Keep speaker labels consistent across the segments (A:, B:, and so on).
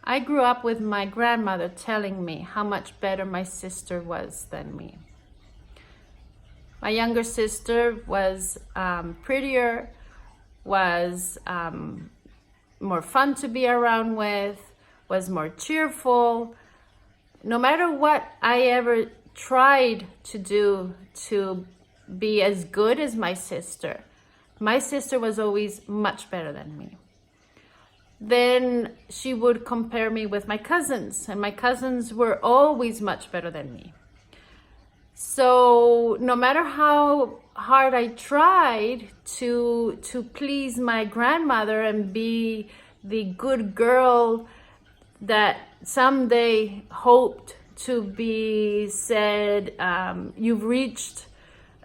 A: I grew up with my grandmother telling me how much better my sister was than me. My younger sister was prettier, was more fun to be around with, was more cheerful. No matter what I ever tried to do to be as good as my sister was always much better than me. Then she would compare me with my cousins, and my cousins were always much better than me. So no matter how hard I tried to please my grandmother and be the good girl that someday hoped to be said, you've reached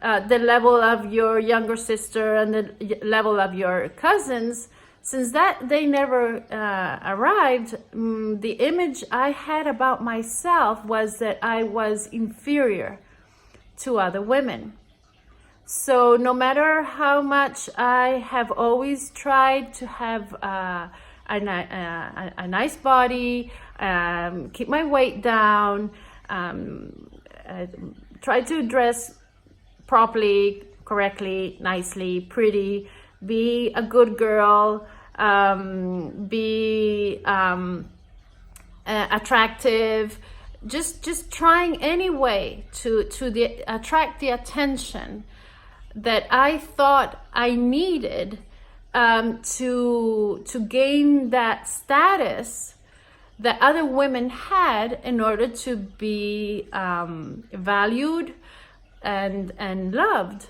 A: the level of your younger sister and the level of your cousins, since that they never arrived, the image I had about myself was that I was inferior to other women. So no matter how much I have always tried to have a nice body, keep my weight down, try to dress properly, correctly, nicely, pretty, be a good girl, be attractive, just trying any way to attract the attention that I thought I needed to gain that status that other women had in order to be valued and loved.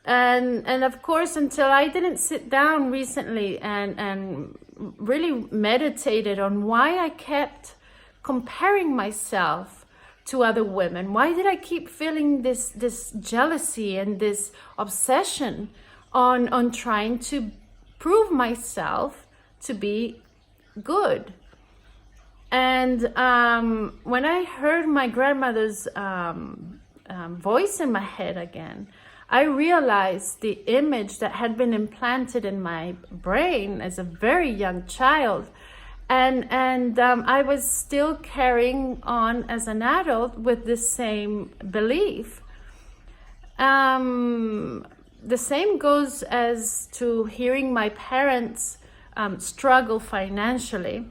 A: And of course, until I didn't sit down recently and really meditated on why I kept comparing myself to other women. Why did I keep feeling this jealousy and this obsession on trying to prove myself to be good? And when I heard my grandmother's voice in my head again, I realized the image that had been implanted in my brain as a very young child, and I was still carrying on as an adult with the same belief. The same goes as to hearing my parents struggle financially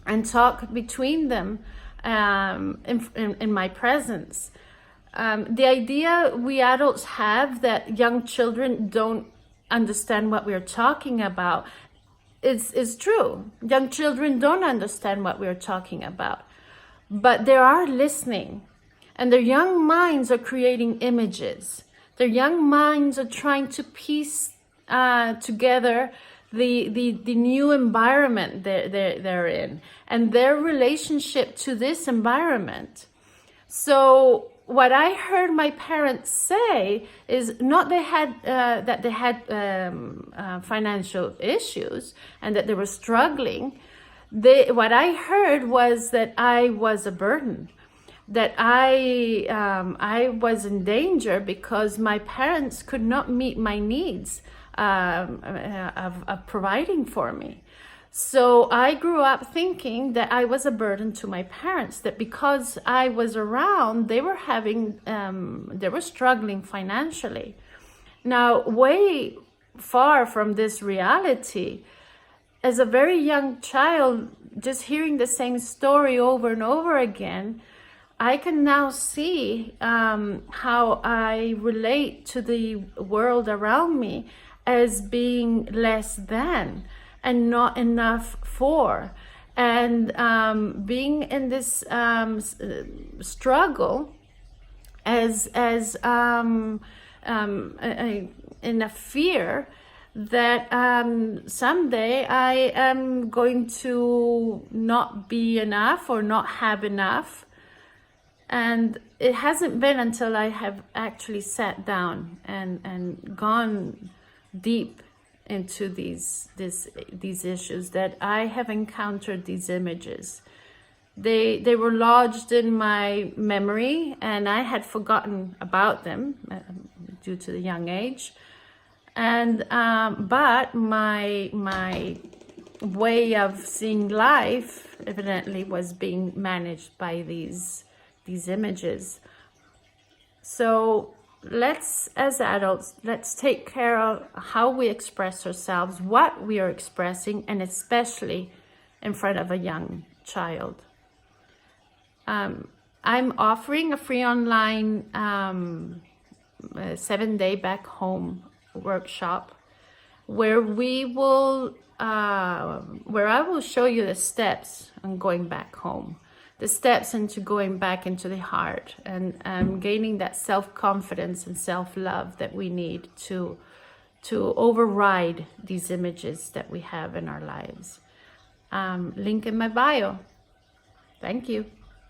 A: and talk between them in my presence. The idea we adults have that young children don't understand what we're talking about is true. Young children don't understand what we're talking about, but they are listening, and their young minds are creating images. Their young minds are trying to piece together the new environment they're in and their relationship to this environment. So what I heard my parents say is not that they had financial issues and that they were struggling. What I heard was that I was a burden, that I was in danger because my parents could not meet my needs of providing for me. So I grew up thinking that I was a burden to my parents, that because I was around, they were struggling financially. Now, way far from this reality, as a very young child, just hearing the same story over and over again, I can now see how I relate to the world around me as being less than and not enough for, and being in this struggle as in a fear that someday I am going to not be enough or not have enough. And it hasn't been until I have actually sat down and gone deep into these issues that I have encountered these images. They were lodged in my memory, and I had forgotten about them due to the young age. And but my way of seeing life evidently was being managed by these images. So let's, as adults, let's take care of how we express ourselves, what we are expressing, and especially in front of a young child. I'm offering a free online 7-day back home workshop where we will where I will show you the steps on going back home, the steps into going back into the heart and gaining that self-confidence and self-love that we need to override these images that we have in our lives. Link in my bio. Thank you.